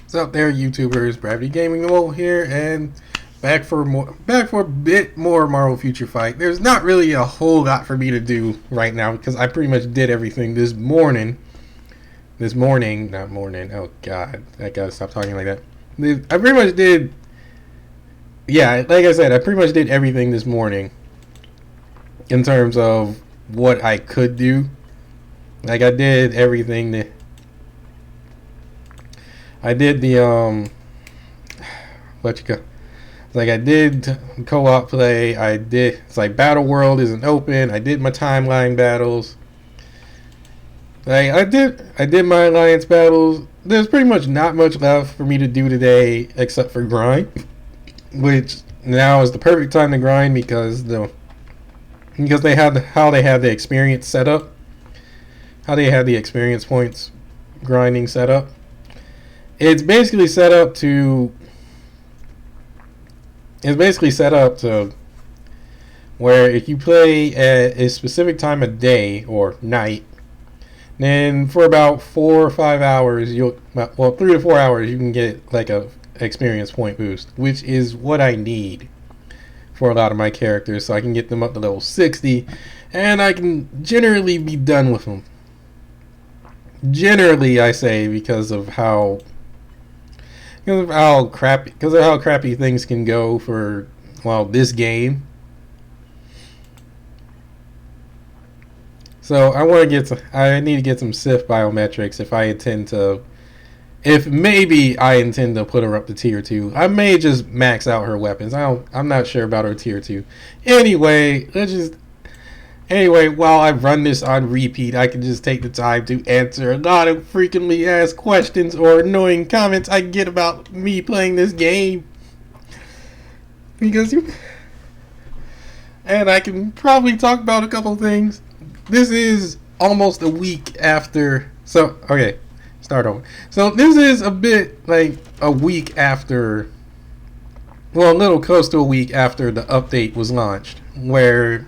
What's up there, YouTubers? Gravity Gaming Mole here, and back for a bit more Marvel Future Fight. There's not really a whole lot for me to do right now because I pretty much did everything this morning. Not morning. Oh God, I gotta stop talking like that. I pretty much did. Yeah, like I said, I pretty much did everything this morning in terms of what I could do. Like I did everything that I did the what you call like I did co-op play. I did it's like Battle World isn't open. I did my timeline battles. Like I did my alliance battles. There's pretty much not much left for me to do today except for grind, which now is the perfect time to grind because they had how they had the experience set up, how they had the experience points grinding set up. It's basically set up to where if you play at a specific time of day or night, then for about 4 or 5 hours, 3 to 4 hours, you can get like a experience point boost, which is what I need for a lot of my characters, so I can get them up to level 60, and I can generally be done with them. Generally, I say because of how crappy things can go for this game. So I need to get some Sith biometrics if maybe I intend to put her up to tier 2. I may just max out her weapons. I'm not sure about her tier 2. Anyway, while I run this on repeat, I can just take the time to answer a lot of frequently asked questions or annoying comments I get about me playing this game. And I can probably talk about a couple things. This is almost a week after. So, okay, start over. So, this is a bit like a week after. Well, a little close to a week after the update was launched, where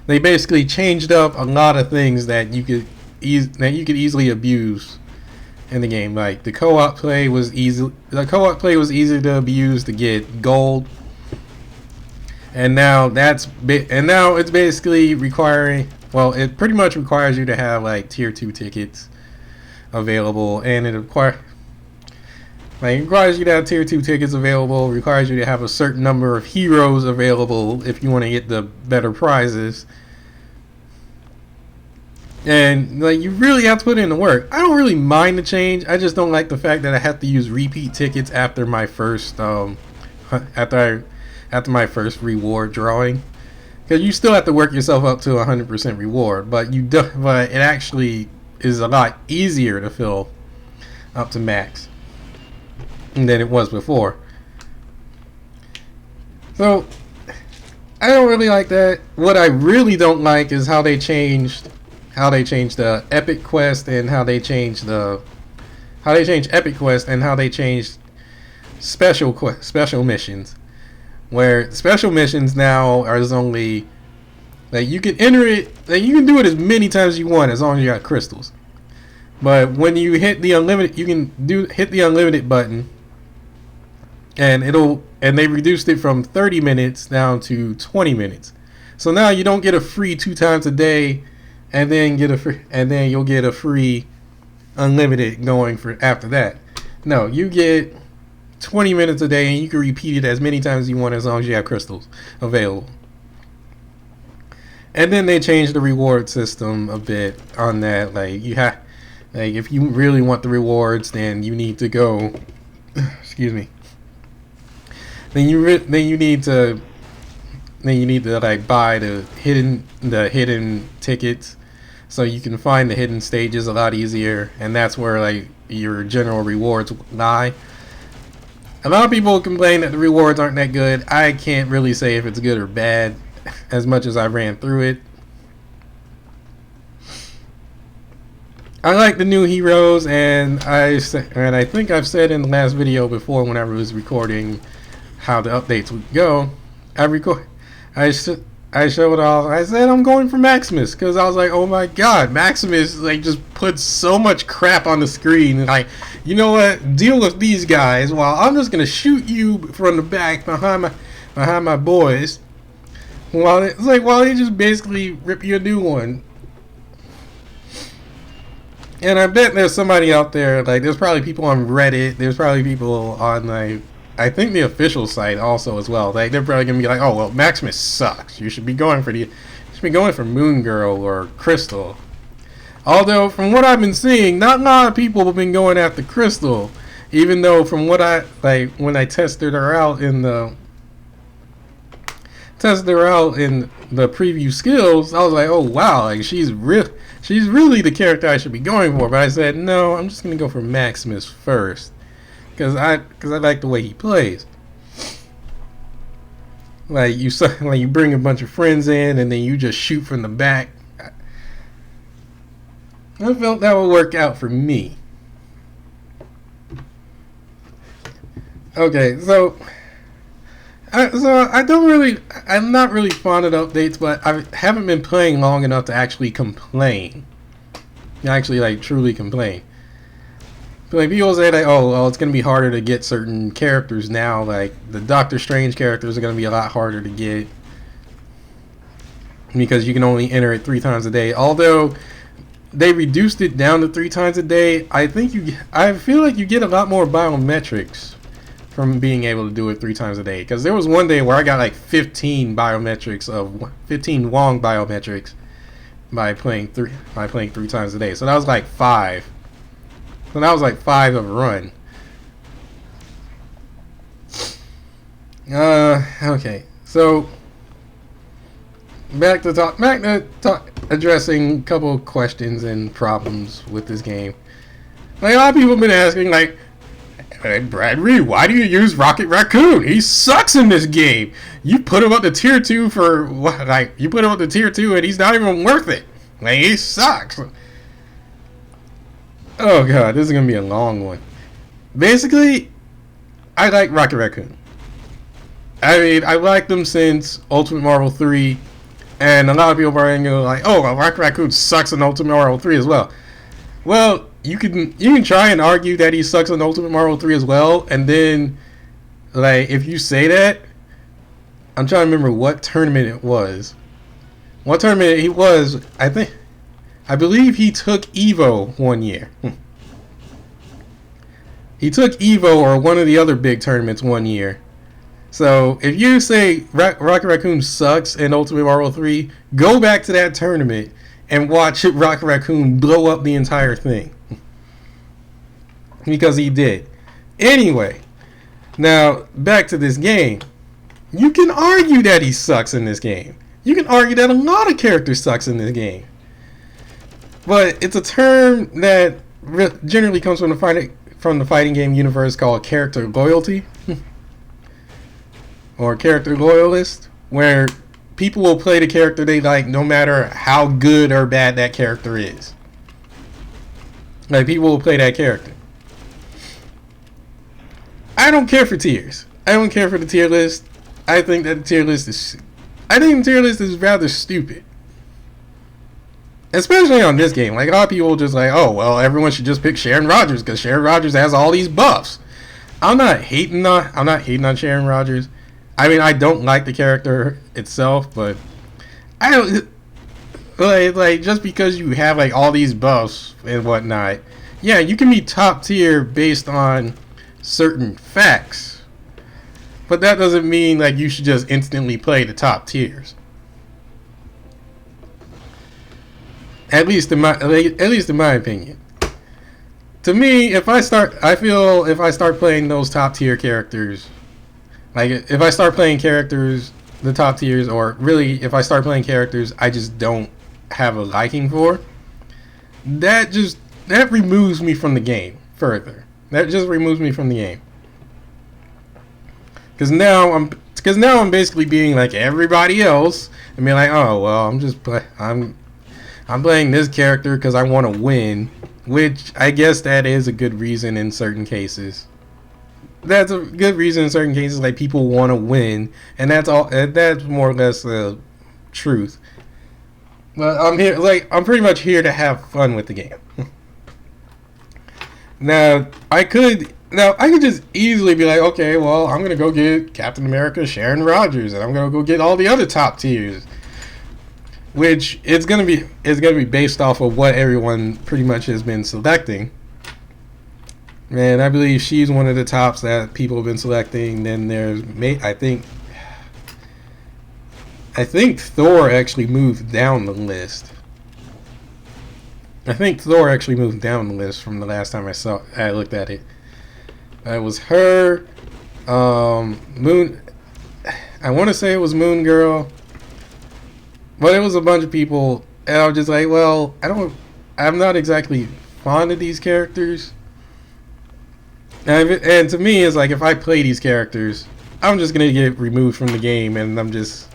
they basically changed up a lot of things that you could easily abuse in the game. Like the co-op play was easy to abuse to get gold, and now it's basically requiring. Well, it pretty much requires you to have like tier 2 tickets available, and it requires you to have tier 2 tickets available. Requires you to have a certain number of heroes available if you want to get the better prizes. And you really have to put in the work. I don't really mind the change. I just don't like the fact that I have to use repeat tickets after my first after my first reward drawing. Because you still have to work yourself up to 100% reward, but it actually is a lot easier to fill up to max than it was before. So I don't really like that. What I really don't like is how they changed the epic quest and how they changed special missions, where special missions now are only you can enter it, you can do it as many times as you want as long as you got crystals. But when you hit the unlimited, hit the unlimited button, and they reduced it from 30 minutes down to 20 minutes. So now you don't get a free 2 times a day, and then you'll get a free unlimited going for after that. No, you get 20 minutes a day, and you can repeat it as many times as you want as long as you have crystals available. And then they changed the reward system a bit on that. If you really want the rewards, then you need to go. Excuse me. Then you need to buy the hidden tickets, so you can find the hidden stages a lot easier, and that's where your general rewards lie. A lot of people complain that the rewards aren't that good. I can't really say if it's good or bad, as much as I ran through it. I like the new heroes, and I think I've said in the last video before, whenever I was recording how the updates would go, I showed off. I said I'm going for Maximus because I was like, oh my god, Maximus like just puts so much crap on the screen. Like, you know what? Deal with these guys while I'm just gonna shoot you from the back behind my boys. While they just basically rip you a new one. And I bet there's somebody out there, like there's probably people on Reddit, there's probably people on like I think the official site also as well. Like they're probably gonna be like, oh well, Maximus sucks. You should be going for Moon Girl or Crystal. Although from what I've been seeing, not a lot of people have been going after Crystal. Even though from what I like when I tested her out in the preview skills, I was like, oh wow, like she's really the character I should be going for. But I said no, I'm just gonna go for Maximus first. Because I like the way he plays. Like you bring a bunch of friends in and then you just shoot from the back. I felt that would work out for me. Okay, so I'm not really fond of updates, but I haven't been playing long enough to actually complain. Actually, like truly complain. Like people say like, oh, well, it's gonna be harder to get certain characters now. Like the Doctor Strange characters are gonna be a lot harder to get because you can only enter it 3 times a day. Although they reduced it down to 3 times a day, I feel like you get a lot more biometrics from being able to do it 3 times a day. Because there was one day where I got like 15 Wong biometrics by playing 3 times a day. So that was like 5. So that was like 5 of a run. Okay. So back to addressing a couple of questions and problems with this game. Like a lot of people have been asking, like, hey, Brad Reed, why do you use Rocket Raccoon? He sucks in this game. You put him up to tier 2 and he's not even worth it. Like, he sucks. Oh god, this is gonna be a long one. Basically, I like Rocket Raccoon. I mean, I liked him since Ultimate Marvel 3, and a lot of people are going to go like, oh, well, Rocket Raccoon sucks in Ultimate Marvel 3 as well. Well, you can try and argue that he sucks in Ultimate Marvel 3 as well, and then, like, if you say that, I'm trying to remember what tournament it was. What tournament he was, I believe he took Evo one year. He took Evo or one of the other big tournaments one year. So if you say Rocket Raccoon sucks in Ultimate Marvel 3, go back to that tournament and watch Rocket Raccoon blow up the entire thing. Because he did. Anyway, now back to this game. You can argue that he sucks in this game. You can argue that a lot of characters sucks in this game. But it's a term that generally comes from the fighting game universe called character loyalty. Or character loyalist, where people will play the character they like no matter how good or bad that character is. Like, people will play that character. I don't care for tiers. I don't care for the tier list. I think the tier list is rather stupid. Especially on this game. Like, a lot of people just like, oh, well, everyone should just pick Sharon Rogers because Sharon Rogers has all these buffs. I'm not hating on Sharon Rogers. I mean, I don't like the character itself, but I don't like just because you have like all these buffs and whatnot. Yeah, you can be top tier based on certain facts, but that doesn't mean like you should just instantly play the top tiers. At least in my opinion. To me, if I start playing those top tier characters, like if I start playing characters, the top tiers, or really if I start playing characters I just don't have a liking for, that removes me from the game further. That just removes me from the game. Because now I'm basically being like everybody else and being like, oh well, I'm playing this character because I want to win, which I guess that is a good reason in certain cases. That's a good reason in certain cases, like people want to win, and that's all. That's more or less truth. But I'm here, like, I'm pretty much here to have fun with the game. Now I could just easily be like, okay, well, I'm gonna go get Captain America, Sharon Rogers, and I'm gonna go get all the other top tiers, which it's gonna be based off of what everyone pretty much has been selecting. And I believe she's one of the tops that people have been selecting. Then there's I think Thor actually moved down the list. I think Thor actually moved down the list from the last time I looked at it. It was her, Moon. I want to say it was Moon Girl, but it was a bunch of people, and I was just like, well, I'm not exactly fond of these characters. And to me, it's like if I play these characters, I'm just gonna get removed from the game, and I'm just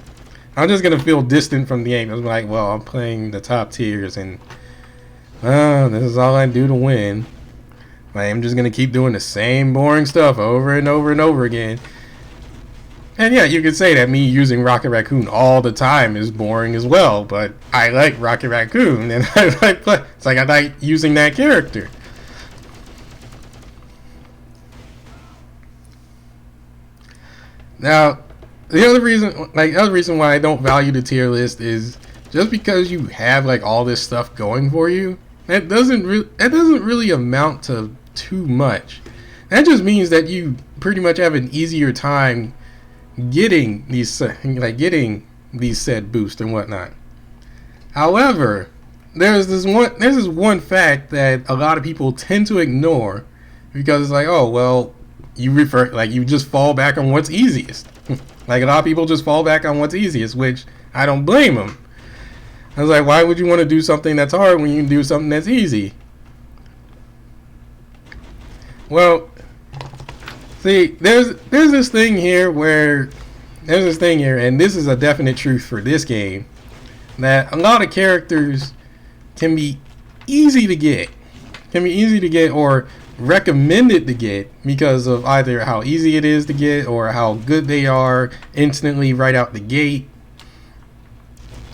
gonna feel distant from the game. I'm like, well, I'm playing the top tiers, and this is all I do to win. Like, I'm just gonna keep doing the same boring stuff over and over and over again. And yeah, you could say that me using Rocket Raccoon all the time is boring as well, but I like Rocket Raccoon, and I like using that character. Now, the other reason why I don't value the tier list is just because you have like all this stuff going for you. That doesn't really amount to too much. That just means that you pretty much have an easier time getting these said boosts and whatnot. However, there's this one fact that a lot of people tend to ignore because it's like, oh well, you just fall back on what's easiest. Like, a lot of people just fall back on what's easiest, which I don't blame them. I was like, why would you want to do something that's hard when you can do something that's easy? Well, see, there's this thing here, and this is a definite truth for this game, that a lot of characters can be easy to get, or recommended to get because of either how easy it is to get or how good they are instantly right out the gate.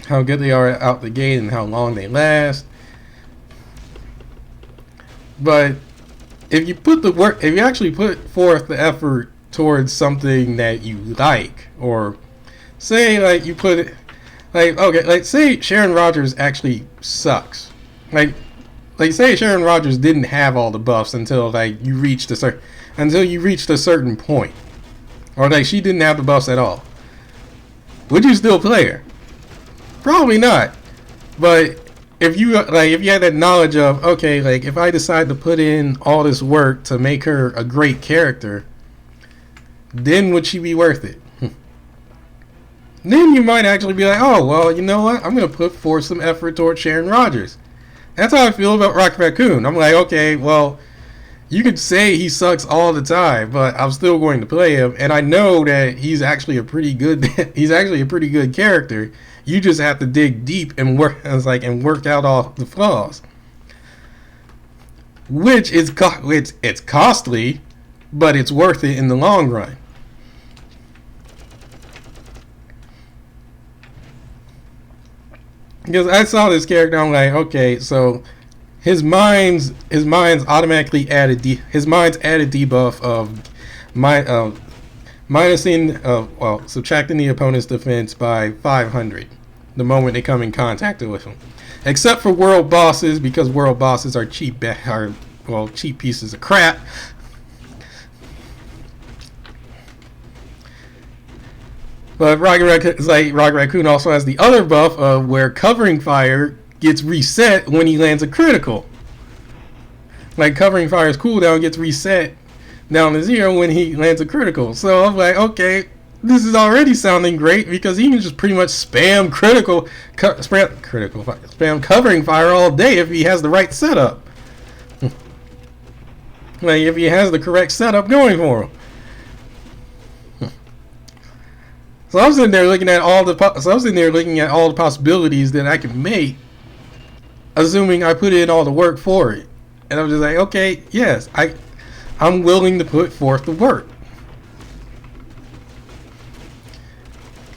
How good they are out the gate and how long they last. But if you actually put forth the effort towards something that you like, or say like you put it, like say Sharon Rogers actually sucks, like say Sharon Rogers didn't have all the buffs until you reached a certain point, or like she didn't have the buffs at all. Would you still play her? Probably not. But if you had that knowledge of, okay, like if I decide to put in all this work to make her a great character, then would she be worth it? Then you might actually be like, oh well, you know what? I'm gonna put forth some effort towards Sharon Rogers. That's how I feel about Rocket Raccoon. I'm like, okay, well, you could say he sucks all the time, but I'm still going to play him, and I know that he's actually a pretty good character. You just have to dig deep and work out all the flaws, which is it's costly, but it's worth it in the long run. Because I saw this character, I'm like, okay, so his mind's automatically added debuff of subtracting the opponent's defense by 500 the moment they come in contact with him, except for world bosses, because world bosses are cheap pieces of crap. But Rocket Raccoon also has the other buff of where covering fire gets reset when he lands a critical. Like, covering fire's cooldown gets reset down to 0 when he lands a critical. So I'm like, okay, this is already sounding great because he can just pretty much spam covering fire all day if he has the right setup. Like, if he has the correct setup going for him. So I'm sitting there looking at all the possibilities that I can make, assuming I put in all the work for it. And I'm just like, okay, yes, I'm willing to put forth the work.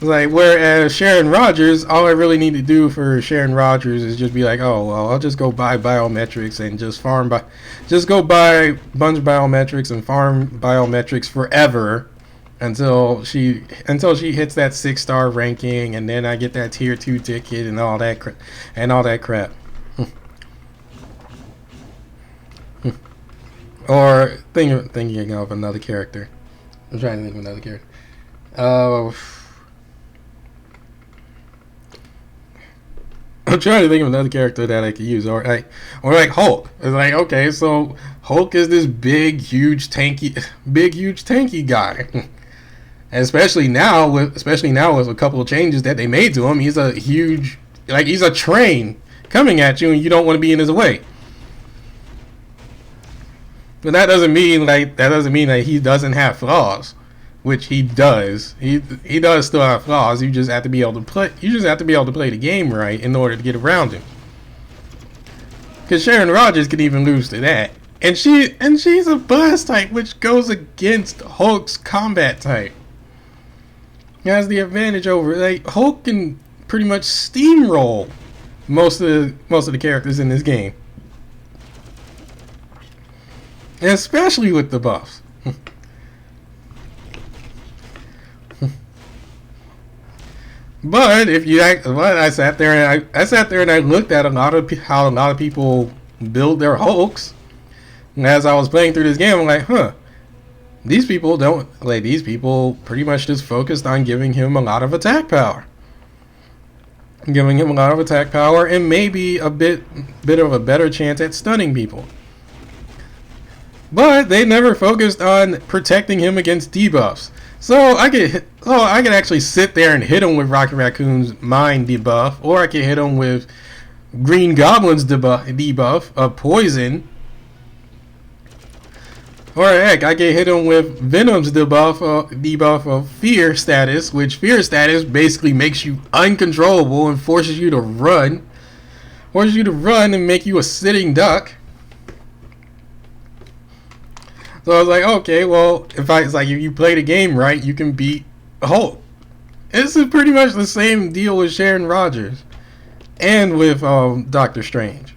Like, whereas Sharon Rogers, all I really need to do for Sharon Rogers is just be like, oh, well, I'll just go buy biometrics and just just go buy a bunch of biometrics and farm biometrics forever until she hits that 6-star ranking, and then I get that tier 2 ticket and all that crap. Or thinking of another character. I'm trying to think of another character. I'm trying to think of another character that I could use, or like Hulk. It's like, okay, so Hulk is this big, huge, tanky guy. especially now with a couple of changes that they made to him. He's a huge, he's a train coming at you, and you don't want to be in his way. But that doesn't mean that he doesn't have flaws, which he does. He does still have flaws. You just have to be able to play. You just have to be able to play the game right in order to get around him. Because Sharon Rogers can even lose to that, and she's a blast type, which goes against Hulk's combat type. He has the advantage over Hulk can pretty much steamroll most of the characters in this game. Especially with the buffs. But I sat there and I looked at how a lot of people build their Hulks. And as I was playing through this game, I'm like, these people pretty much just focused on giving him a lot of attack power. And maybe a bit of a better chance at stunning people. But they never focused on protecting him against debuffs. So I could actually sit there and hit him with Rocket Raccoon's Mind debuff, or I could hit him with Green Goblin's debuff of Poison, or heck, I could hit him with Venom's debuff of Fear status, which Fear status basically makes you uncontrollable and forces you to run and make you a sitting duck. So I was like, okay, well, if you play the game right, you can beat Hulk. This is pretty much the same deal with Sharon Rogers and with Doctor Strange.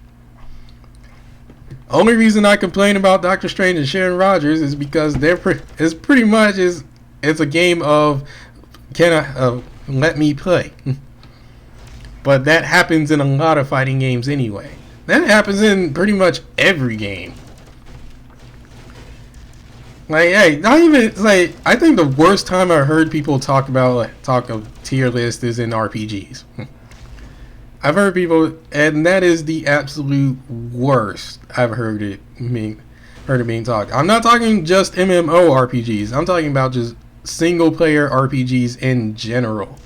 Only reason I complain about Doctor Strange and Sharon Rogers is because it's a game of let me play. But that happens in a lot of fighting games anyway. That happens in pretty much every game. I think the worst time I heard people talk of tier list is in RPGs. I've heard people, and that is the absolute worst I've heard it being talked. I'm not talking just MMO RPGs. I'm talking about just single player RPGs in general.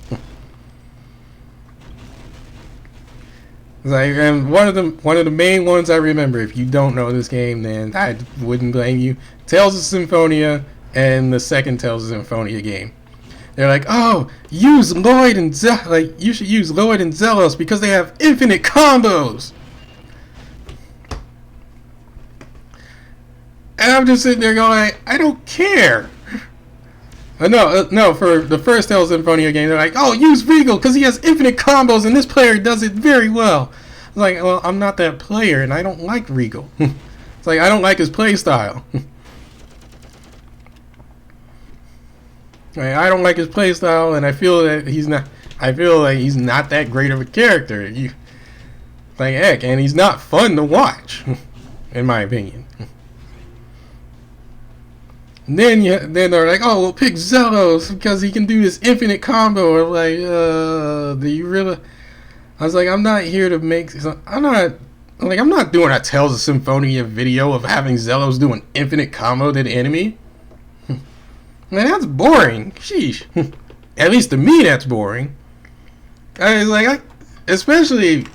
And one of the main ones I remember, if you don't know this game, then I wouldn't blame you. Tales of Symphonia and the second Tales of Symphonia game. They're like, oh, use Lloyd and you should use Lloyd and Zelos because they have infinite combos. And I'm just sitting there going, I don't care. No, for the first Tales of Symphonia game, they're like, oh, use Regal because he has infinite combos and this player does it very well. It's like, well, I'm not that player and I don't like Regal. It's like, I don't like his play style. I don't like his play style, and I feel like he's not that great of a character. Heck, and he's not fun to watch, in my opinion. And then they're like, oh, well, pick Zelos because he can do this infinite combo. I'm like, do you really? I was like, I'm not here to make. I'm not doing a Tales of Symphonia video of having Zelos do an infinite combo to the enemy. Man, that's boring. Sheesh. At least to me, that's boring. Especially,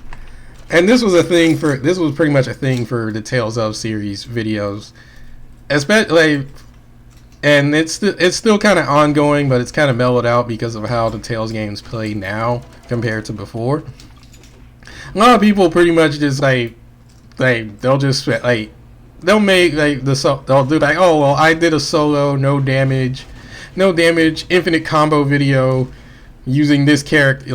and this was pretty much a thing for the Tales of series videos, especially, and it's still kind of ongoing, but it's kind of mellowed out because of how the Tales games play now compared to before. A lot of people pretty much just they'll just they'll make they'll do oh well, I did a solo no damage infinite combo video using this character,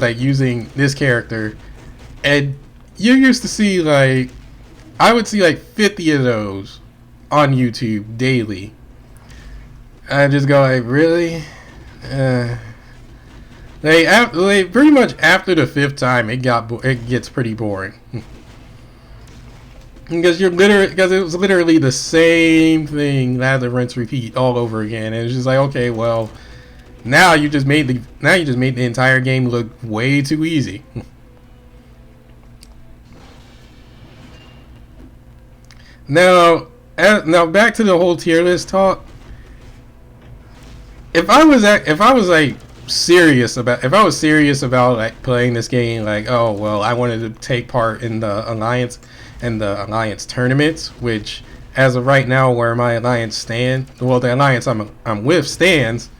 and you used to see like I would see like 50 of those on YouTube daily. I just go like, really? They pretty much after the fifth time, it gets pretty boring. Because it was literally the same thing, lather, rinse, repeat all over again, and it's just like, okay, well, now you just made the entire game look way too easy. Now back to the whole tier list talk. If I was serious about like playing this game, like, oh well, I wanted to take part in the alliance tournaments, which as of right now, where my alliance the alliance I'm with stands,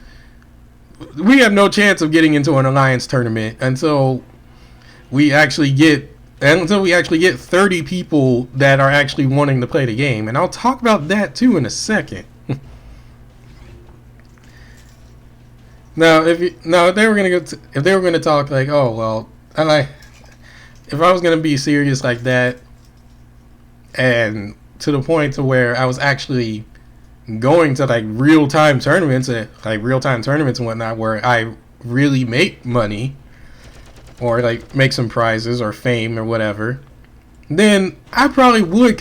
we have no chance of getting into an alliance tournament until we actually get 30 people that are actually wanting to play the game, and I'll talk about that too in a second. Now, if they were gonna talk like, oh well, if I was gonna be serious like that, and to the point to where I was actually going to like real time tournaments and whatnot, where I really make money or like make some prizes or fame or whatever, then I probably would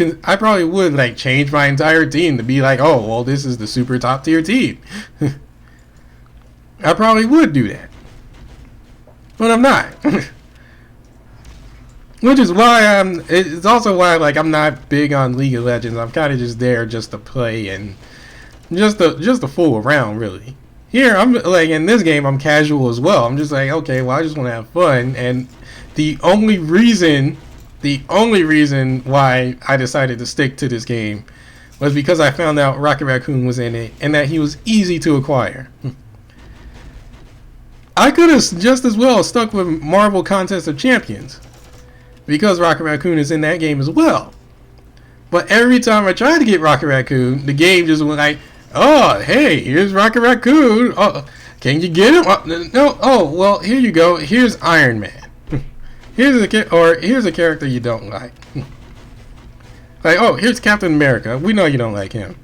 like change my entire team to be like, oh well, this is the super top tier team. I probably would do that, but I'm not. Which is why it's also why like I'm not big on League of Legends. I'm kind of just there just to play and just to fool around, really. Here I'm like, in this game I'm casual as well. I'm just like, okay, well, I just want to have fun, and the only reason why I decided to stick to this game was because I found out Rocket Raccoon was in it and that he was easy to acquire. I could have just as well stuck with Marvel Contest of Champions, because Rocket Raccoon is in that game as well. But every time I tried to get Rocket Raccoon, the game just went like, oh, hey, here's Rocket Raccoon. Oh, can you get him? No. Oh, well, here you go. Here's Iron Man. Here's a character you don't like. Like, oh, here's Captain America. We know you don't like him.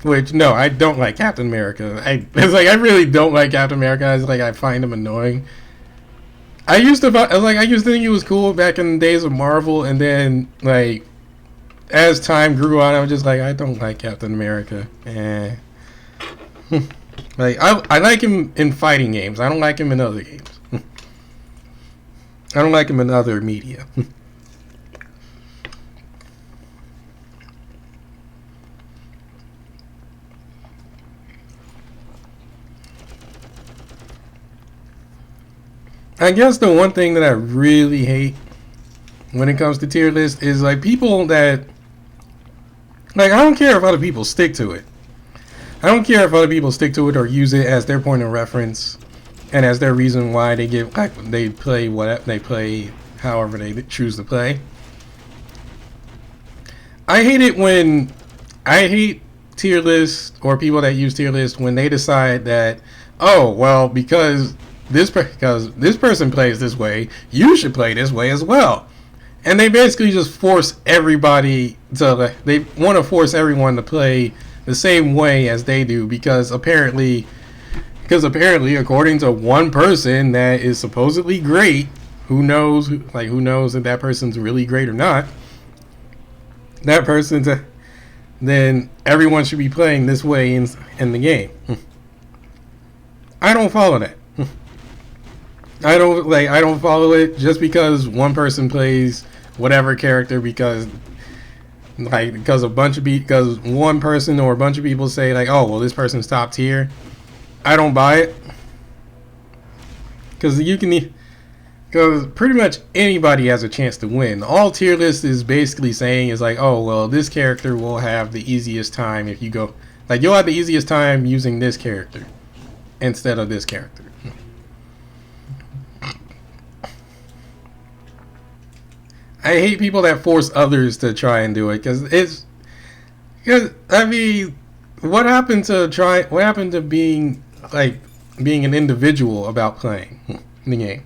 Which, no, I don't like Captain America. I really don't like Captain America. I find him annoying. I used to think he was cool back in the days of Marvel, and then like as time grew on, I was just like, I don't like Captain America. Like I like him in fighting games. I don't like him in other games. I don't like him in other media. I guess the one thing that I really hate when it comes to tier list is like people that, like, I don't care if other people stick to it. I don't care if other people stick to it or use it as their point of reference and as their reason why they play however they choose to play. I hate tier lists or people that use tier lists when they decide that, oh well, because this person plays this way, you should play this way as well. And they basically just force everybody to, they want to force everyone to play the same way as they do, because apparently according to one person that is supposedly great, who knows if that person's really great or not, that person, then everyone should be playing this way in the game. I don't follow that. I don't follow it just because one person plays whatever character because one person or a bunch of people say like, oh well, this person's top tier. I don't buy it, because pretty much anybody has a chance to win. All tier list is basically saying is like, oh well, this character will have the easiest time if you go, like, you'll have the easiest time using this character instead of this character. I hate people that force others to try and do it, because I mean, what happened to what happened to being like being an individual about playing the game?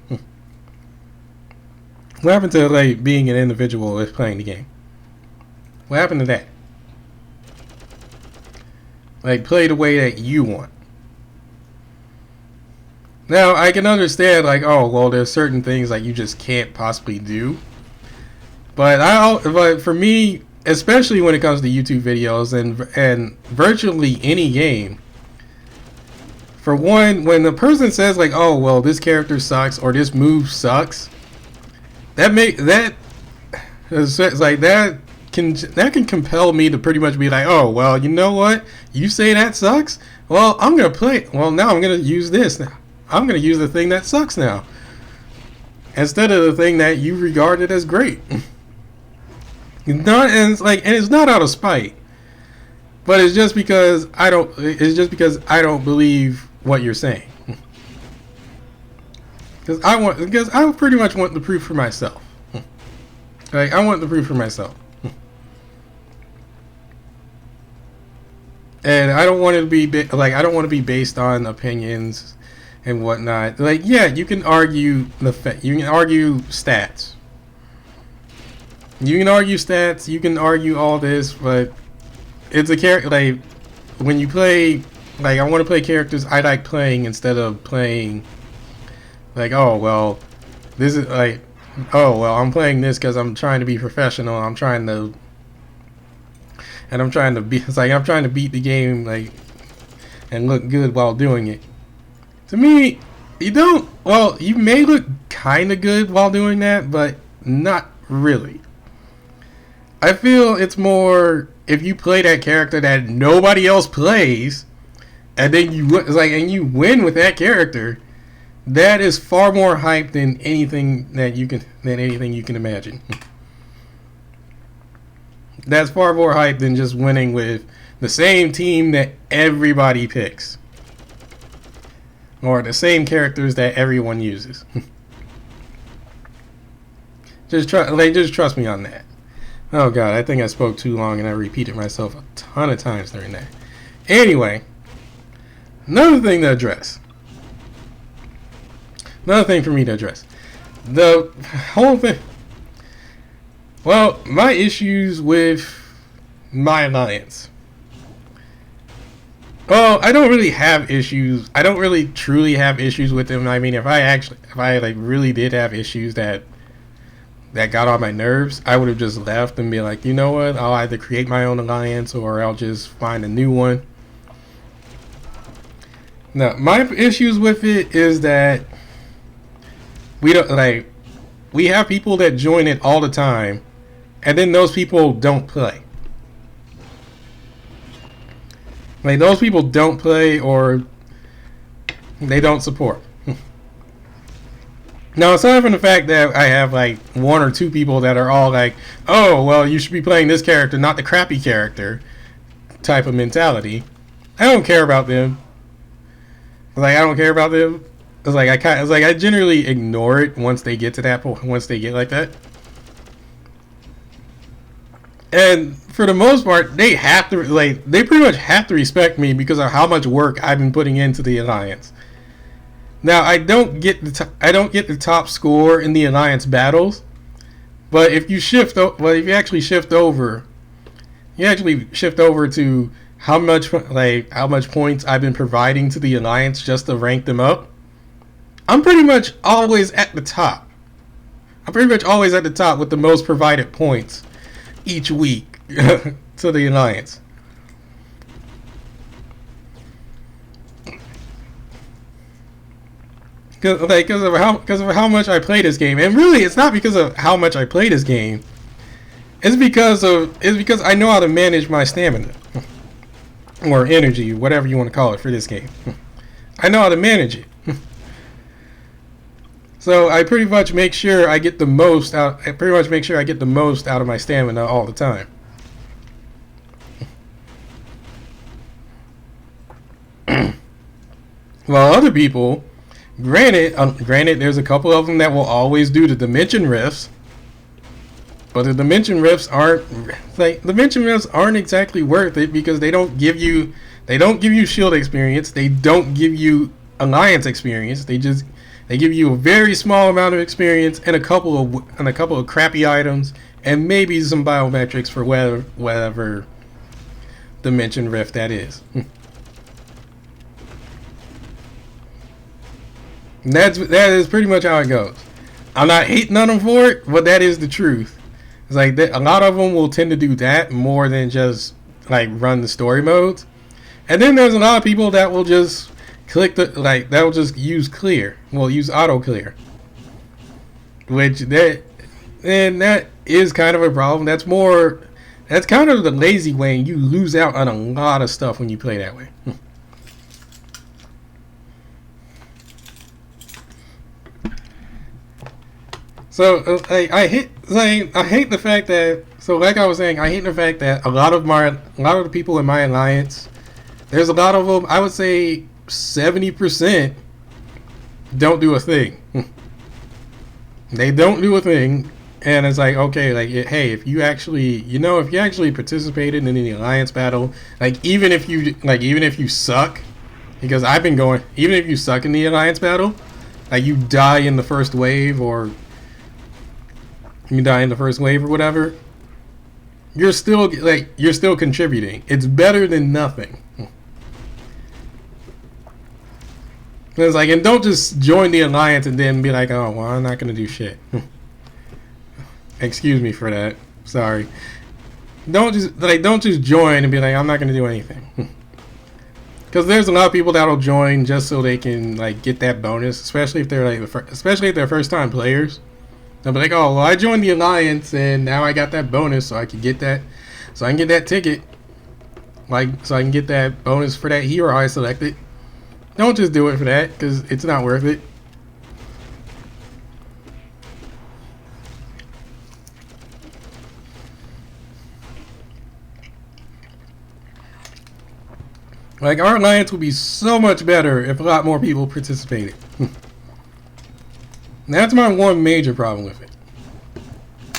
What happened to like being an individual with playing the game? What happened to that? Like, play the way that you want. Now, I can understand, like, oh, well, there's certain things like you just can't possibly do. But for me, especially when it comes to YouTube videos and virtually any game, for one, when the person says like, oh, well, this character sucks or this move sucks, that can compel me to pretty much be like, oh, well, you know what? You say that sucks? Well, I'm gonna play. Well, now I'm gonna use this. Now I'm gonna use the thing that sucks now, instead of the thing that you regarded as great. And it's not out of spite, but it's just because I don't. It's just because I don't believe what you're saying. Because I pretty much want the proof for myself. Like, I want the proof for myself. And I don't want it to be I don't want to be based on opinions and whatnot. Like, yeah, you can argue you can argue stats. You can argue stats. You can argue all this, but it's a character. Like, when you play, like, I want to play characters I like playing instead of playing. Like, oh well, this is like, oh well, I'm playing this because I'm trying to be professional. I'm trying to beat. It's like I'm trying to beat the game, like, and look good while doing it. To me, you don't. Well, you may look kind of good while doing that, but not really. I feel it's more if you play that character that nobody else plays, and then you win with that character. That is far more hype than anything you can imagine. That's far more hype than just winning with the same team that everybody picks, or the same characters that everyone uses. Just trust me on that. Oh god, I think I spoke too long and I repeated myself a ton of times during that. Anyway, another thing to address. Another thing for me to address. The whole thing. Well, my issues with my alliance. Well, I don't really have issues. I don't really truly have issues with them. I mean, if I like really did have issues that got on my nerves, I would have just left and be like, you know what? I'll either create my own alliance or I'll just find a new one. Now, my issues with it is that we have people that join it all the time, and then those people don't play. Like, those people don't play or they don't support. Now, aside from the fact that I have like one or two people that are all like, oh, well, you should be playing this character, not the crappy character type of mentality, I don't care about them. Like, I don't care about them. I generally ignore it once they get to that point, once they get like that. And for the most part, they pretty much have to respect me because of how much work I've been putting into the alliance. Now, I don't get the top score in the alliance battles, but if you actually shift over to how much points I've been providing to the alliance just to rank them up, I'm pretty much always at the top. I'm pretty much always at the top with the most provided points each week to the alliance. Because of how much I play this game, and really, it's not because of how much I play this game. It's because I know how to manage my stamina or energy, whatever you want to call it, for this game. I know how to manage it. So I pretty much make sure I get the most out. I pretty much make sure I get the most out of my stamina all the time. While other people, granted, there's a couple of them that will always do the dimension rifts. But the dimension rifts aren't exactly worth it because they don't give you shield experience. They don't give you alliance experience. They give you a very small amount of experience and a couple of crappy items and maybe some biometrics for whatever dimension rift that is. That is pretty much how it goes. I'm not hating on them for it, but that is the truth. It's like a lot of them will tend to do that more than just like run the story modes. And then there's a lot of people that will just that will just use clear. Well, use auto clear. That is kind of a problem. That's kind of the lazy way, and you lose out on a lot of stuff when you play that way. So I hate the fact that, so like I was saying, I hate the fact that a lot of the people in my alliance, there's a lot of them, I would say 70% don't do a thing. They don't do a thing, and it's like, okay, like, hey, if you actually participated in the alliance battle, even if you suck, because I've been going, even if you suck in the alliance battle, like you die in the first wave or whatever, you're still contributing. It's better than nothing. It's like, and don't just join the alliance and then be like, oh well, I'm not gonna do shit. Excuse me for that. Sorry. Don't just join and be like, I'm not gonna do anything. Because there's a lot of people that'll join just so they can get that bonus, especially if they're first time players. They'll be like, oh, well, I joined the alliance and now I got that bonus, so I can get that ticket, so I can get that bonus for that hero I selected. Don't just do it for that, because it's not worth it. Our alliance would be so much better if a lot more people participated. That's my one major problem with it.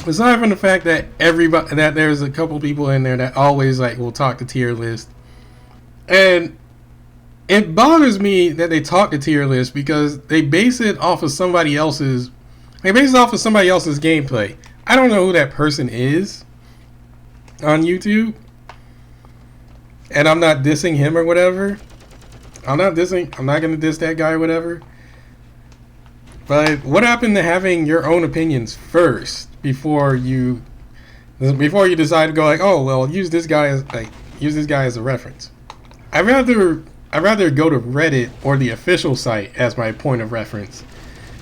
Aside from the fact that that there's a couple people in there that always will talk to tier list, and it bothers me that they talk to tier list because they base it off of somebody else's gameplay. I don't know who that person is on YouTube, and I'm not dissing him or whatever. I'm not gonna diss that guy or whatever. But what happened to having your own opinions first before you decide to go oh well, use this guy as a reference? I'd rather go to Reddit or the official site as my point of reference,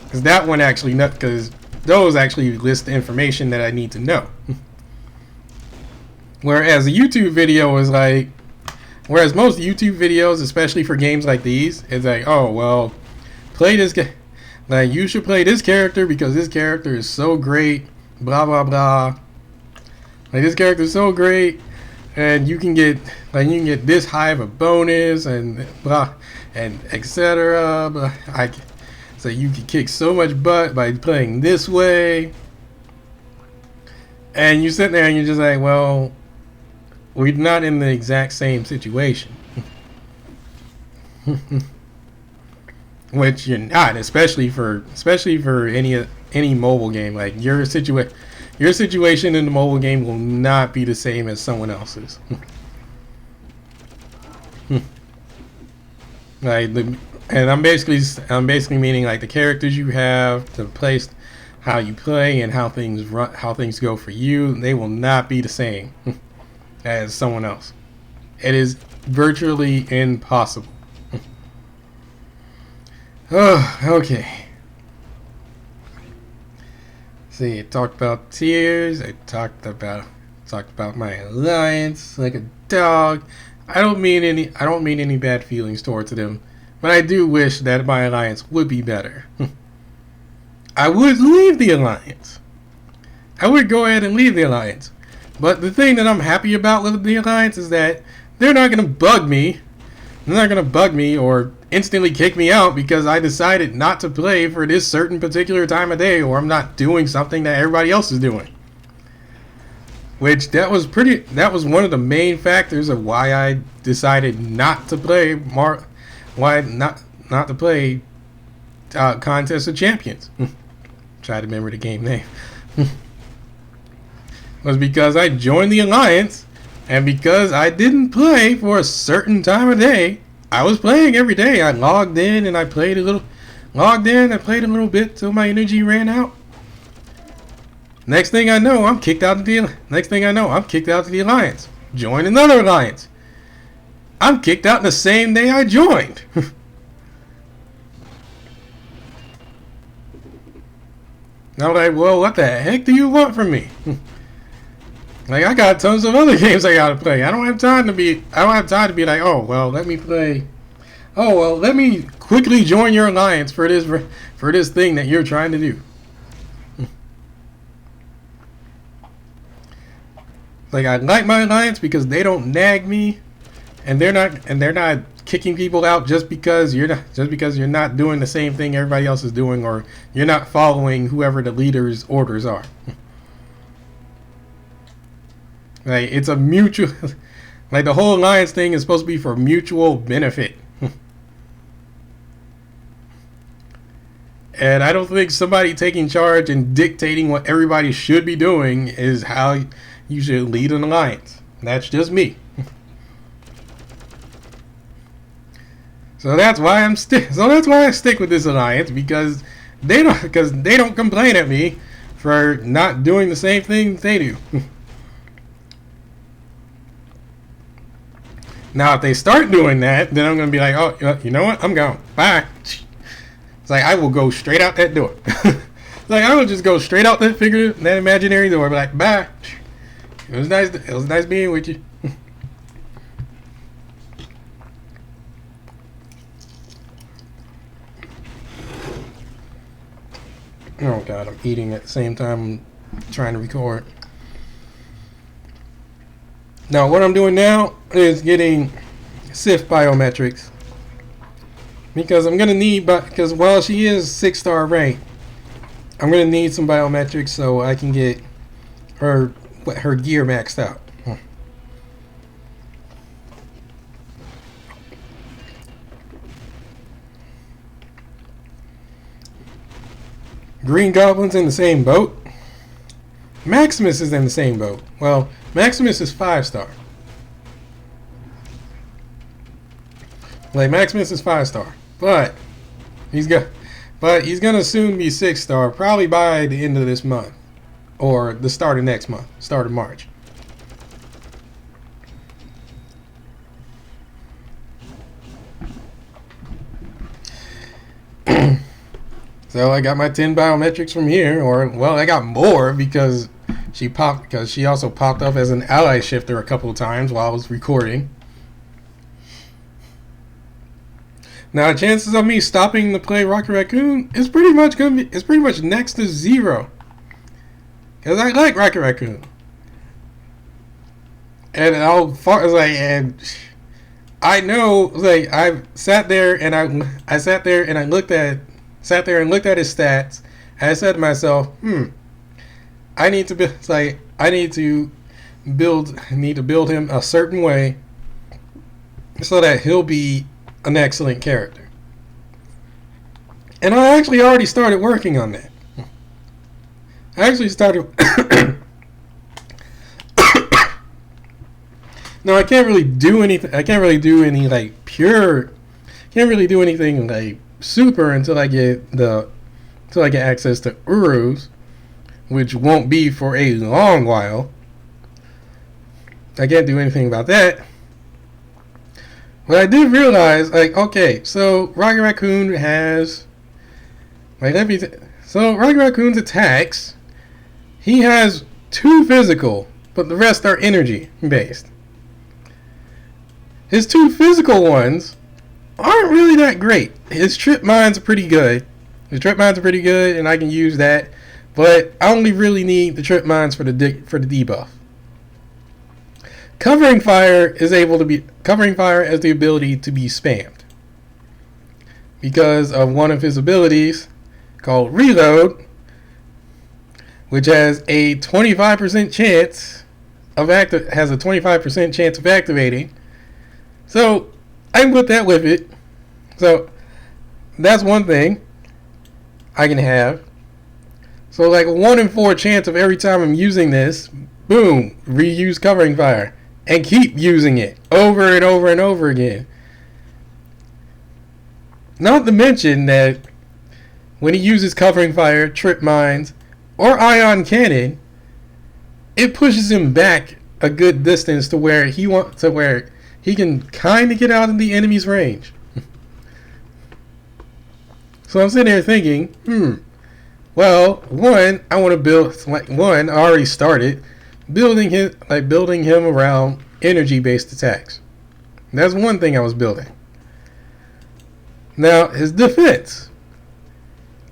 because that one because those actually list the information that I need to know. Whereas a YouTube video is whereas most YouTube videos, especially for games like these, is oh well, play this game. You should play this character because this character is so great, blah blah blah. This character is so great, and you can get this high of a bonus and blah and etc. So you can kick so much butt by playing this way. And you sit there and you're just well, we're not in the exact same situation. Which you're not, especially for any mobile game. Your situation in the mobile game will not be the same as someone else's. And I'm basically meaning the characters you have, the place, how you play, and how things go for you. They will not be the same as someone else. It is virtually impossible. Oh, okay. See, I talked about tiers. I talked about my alliance like a dog. I don't mean any bad feelings towards them, but I do wish that my alliance would be better. I would leave the alliance. I would go ahead and leave the alliance. But the thing that I'm happy about with the alliance is that they're not going to bug me. They're not going to bug me or instantly kick me out because I decided not to play for this certain particular time of day, or I'm not doing something that everybody else is doing. which that was one of the main factors of why I decided not to play not to play Contest of Champions. Try to remember the game name. Was because I joined the alliance, and because I didn't play for a certain time of day. I was playing every day. I logged in and I played a little bit till my energy ran out. Next thing I know, I'm kicked out of the alliance. Join another alliance. I'm kicked out the same day I joined. I'm like, well, what the heck do you want from me? Like, I got tons of other games I gotta play. I don't have time to be like, oh well, let me quickly join your alliance for this thing that you're trying to do. Like, I like my alliance because they don't nag me, and they're not kicking people out just because you're not doing the same thing everybody else is doing, or you're not following whoever the leader's orders are. Like, it's a mutual, like, the whole alliance thing is supposed to be for mutual benefit. And I don't think somebody taking charge and dictating what everybody should be doing is how you should lead an alliance. That's just me. So that's why I stick with this alliance, because they don't complain at me for not doing the same thing they do. Now, if they start doing that, then I'm going to be like, oh, you know what? I'm gone. Bye. It's like, I will go straight out that door. Like, I will just go straight out that imaginary door. Be like, bye. It was nice being with you. Oh, God, I'm eating at the same time I'm trying to record. Now, what I'm doing now is getting Sif biometrics, because I'm gonna need, because while she is 6-star rank, I'm gonna need some biometrics so I can get her gear maxed out. Green Goblin's in the same boat. Maximus is in the same boat. Well, Maximus is 5-star. Like, Maximus is 5-star, but he's gonna soon be 6-star, probably by the end of this month, or the start of next month, start of March. So I got my 10 biometrics from here, or, well, I got more because she also popped up as an ally shifter a couple of times while I was recording. Now, the chances of me stopping to play Rocket Raccoon is pretty much next to 0, because I like Rocket Raccoon, and I know, like, I sat there and I looked at his stats, and I said to myself, I need to build him a certain way so that he'll be an excellent character. And I actually already started working on that. No, I can't really do anything. I can't really do any anything like super until I get access to Urus, which won't be for a long while. I can't do anything about that. But I did realize, like, okay, so Rocket Raccoon has, like, so Rocket Raccoon's attacks, he has 2 physical, but the rest are energy based. His 2 physical ones aren't really that great. His trip mines are pretty good. And I can use that. But I only really need the trip mines for the debuff. Covering fire has the ability to be spammed, because of one of his abilities called Reload, which has a 25% chance has a 25% chance of activating. So I can put that with it. So that's one thing I can have. So like a 1 in 4 chance of every time I'm using this, boom, reuse covering fire. And keep using it over and over and over again. Not to mention that when he uses covering fire, trip mines, or ion cannon, it pushes him back a good distance to where he can kind of get out of the enemy's range. So I'm sitting there thinking, well, one, I want to build I already started building him around energy-based attacks. That's one thing I was building. Now his defense,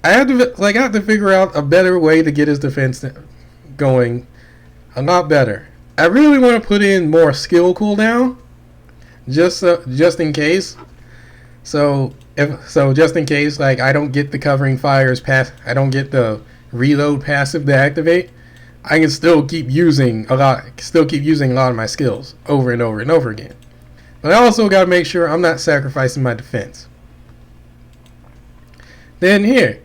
I have to figure out a better way to get his defense going a lot better. I really want to put in more skill cooldown, just in case. Just in case, like I don't get the covering fires I don't get the reload passive to activate. I can still keep using a lot of my skills over and over and over again. But I also got to make sure I'm not sacrificing my defense. Then here,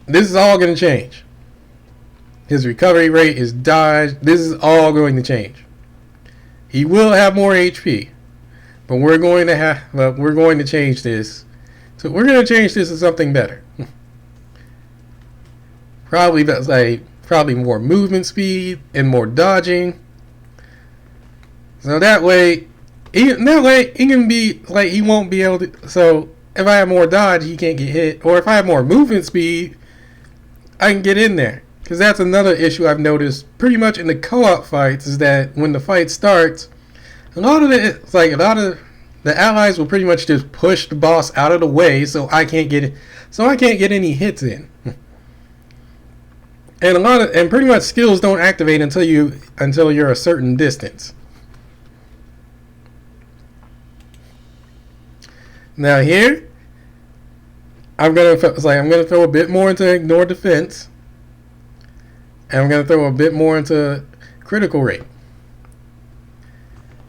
this is all going to change. His recovery rate, his dodge, this is all going to change. He will have more HP, but we're going to change this. So we're going to change this to something better. Probably more movement speed and more dodging. So that way he can be like, he won't be able to. So if I have more dodge, he can't get hit. Or if I have more movement speed, I can get in there. Because that's another issue I've noticed pretty much in the co-op fights, is that when the fight starts, a lot of the allies will pretty much just push the boss out of the way, so I can't get any hits in. And pretty much skills don't activate until you're a certain distance. Now here, I'm gonna throw a bit more into ignore defense, and I'm gonna throw a bit more into critical rate.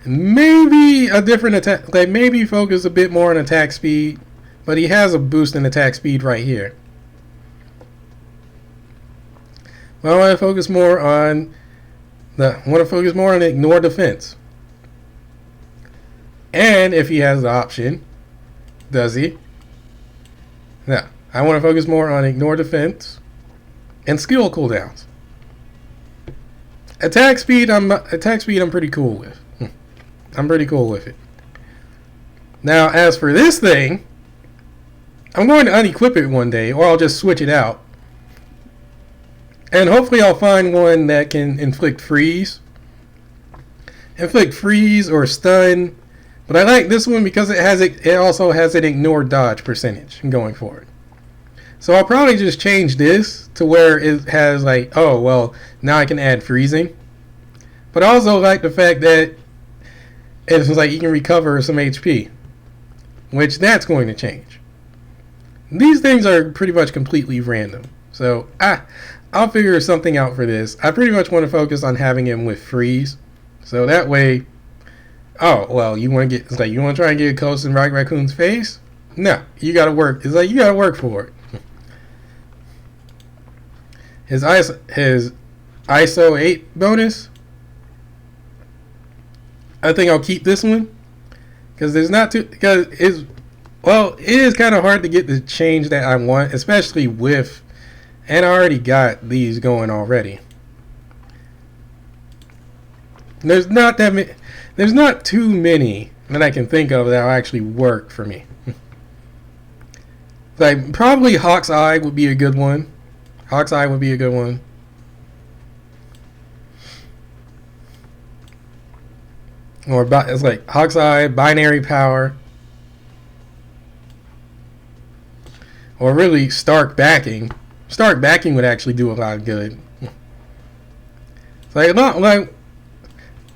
Maybe a different attack, maybe focus a bit more on attack speed, but he has a boost in attack speed right here. But I want to focus more on ignore defense. And if he has the option, does he? No. I want to focus more on ignore defense and skill cooldowns. Attack speed I'm pretty cool with. I'm pretty cool with it. Now, as for this thing, I'm going to unequip it one day, or I'll just switch it out. And hopefully I'll find one that can inflict freeze or stun. But I like this one because it also has an ignore dodge percentage going forward. So I'll probably just change this to where it has now I can add freezing. But I also like the fact that it's like you can recover some HP, which that's going to change. These things are pretty much completely random. So I'll figure something out for this. I pretty much want to focus on having him with freeze. So that way, you want to try and get close in Raccoon's face? No, you gotta work. It's like you gotta work for it. His ISO 8 bonus, I think I'll keep this one because it is kind of hard to get the change that I want, especially and I already got these going already. There's not too many that I can think of that will actually work for me. Like probably Hawk's Eye would be a good one. Or it's like Hawk's Eye, binary power, or really Stark backing. Stark backing would actually do a lot of good. It's like not like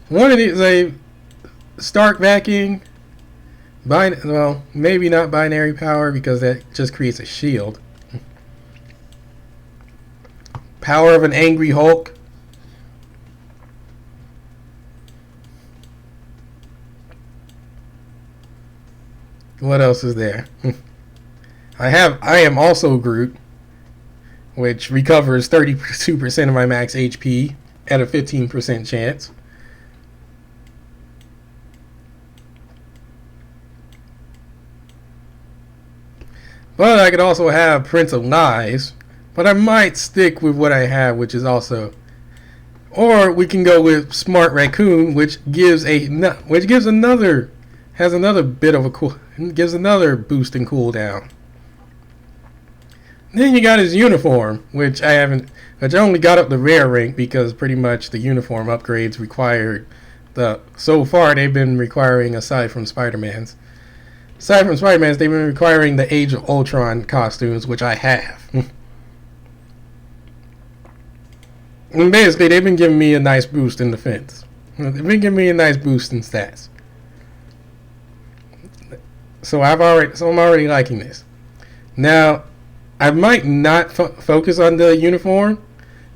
one of these Stark backing. Maybe not binary power because that just creates a shield. Power of an angry Hulk. What else is there? I am also Groot, which recovers 32% of my max HP at a 15% chance. But I could also have Prince of Lies, but I might stick with what I have, which is also, or we can go with Smart Raccoon, which gives another has another bit of gives another boost in cooldown. Then you got his uniform, which I only got up the rare rank because pretty much the uniform upgrades required so far they've been requiring, aside from Spider-Man's, they've been requiring the Age of Ultron costumes, which I have. And basically, they've been giving me a nice boost in defense. They've been giving me a nice boost in stats. So I'm already liking this. Now, I might not focus on the uniform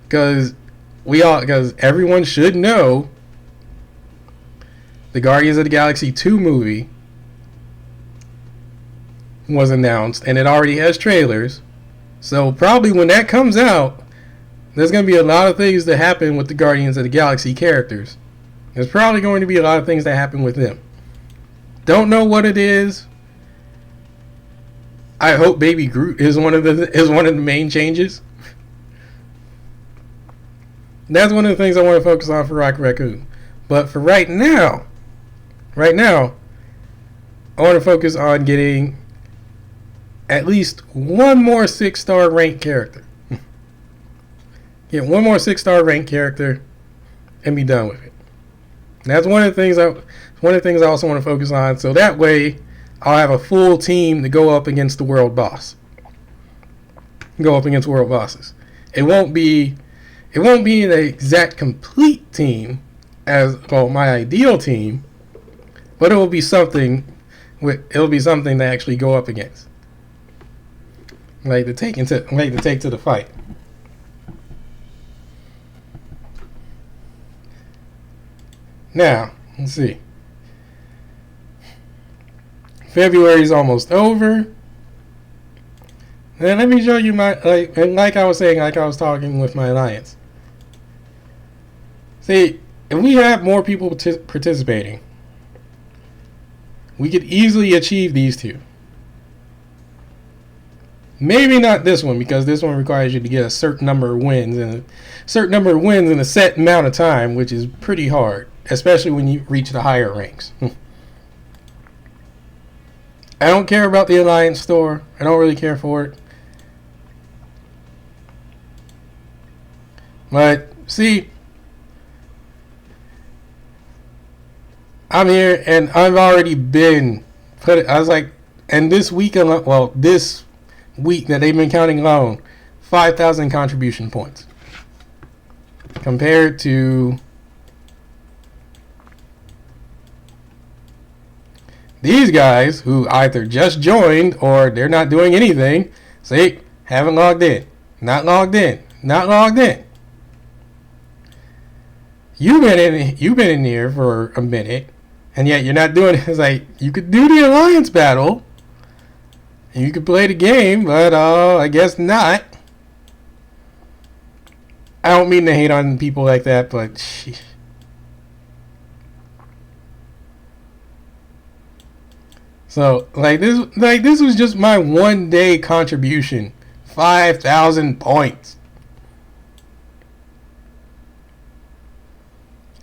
because everyone should know the Guardians of the Galaxy 2 movie was announced, and it already has trailers. So probably when that comes out, there's going to be a lot of things that happen with the Guardians of the Galaxy characters. There's probably going to be a lot of things that happen with them. Don't know what it is. I hope Baby Groot is one of the main changes. That's one of the things I want to focus on for Rocket Raccoon. But for right now, I want to focus on getting at least one more 6-star ranked character. Get one more 6-star ranked character and be done with it. And that's one of the things I also want to focus on. So that way, I'll have a full team to go up against the world boss. Go up against world bosses. It won't be an exact complete team as my ideal team, but it will be something. It'll be something to actually go up against, like to take to the fight. Now, let's see. February is almost over. Then let me show you like I was saying, like I was talking with my alliance. See, if we have more people participating, we could easily achieve these two. Maybe not this one, because this one requires you to get a certain number of wins in a set amount of time, which is pretty hard, especially when you reach the higher ranks. I don't care about the Alliance store. I don't really care for it. But, see, I'm here, and I've already been this week that they've been counting alone, 5,000 contribution points. Compared to these guys who either just joined or they're not doing anything. See, haven't logged in. Not logged in. Not logged in. You've been in here for a minute, and yet you're not doing it. It's like, you could do the Alliance battle, and you could play the game, but I guess not. I don't mean to hate on people like that, but sheesh. So, this was just my one day contribution. 5,000 points.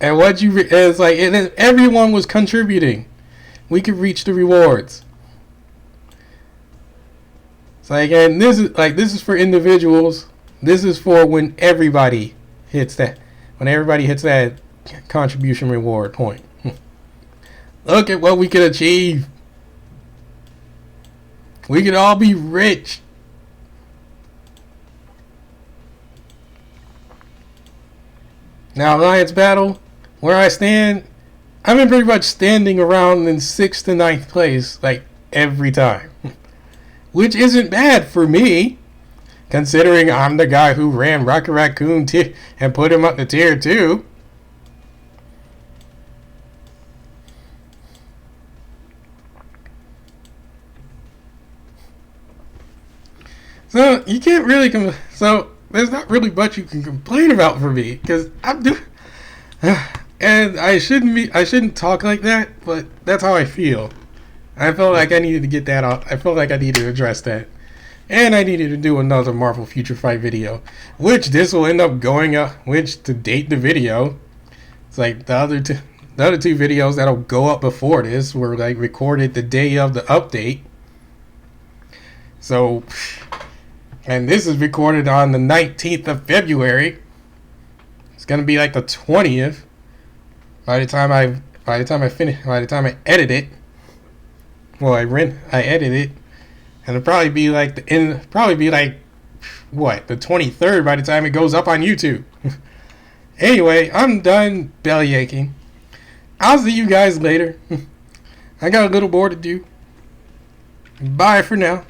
And everyone was contributing. We could reach the rewards. It's like, and this is for individuals. This is for when everybody hits that contribution reward point. Look at what we could achieve. We could all be rich. Now, Alliance battle, where I stand, I've been pretty much standing around in 6th to 9th place, like, every time. Which isn't bad for me, considering I'm the guy who ran Rocket Raccoon and put him up to tier 2. So you can't really so there's not really much you can complain about for me because I'm doing. And I shouldn't talk like that, but that's how I feel. I felt like I needed to get that out. I felt like I needed to address that. And I needed to do another Marvel Future Fight video, which this will end up going up, which to date the video, it's like the other two videos that'll go up before this were like recorded the day of the update. So, and this is recorded on the 19th of February. It's gonna be like the 20th by the time I edit it. Well, I edit it, and it'll probably be like the the 23rd by the time it goes up on YouTube. Anyway, I'm done belly aching. I'll see you guys later. I got a little more to do. Bye for now.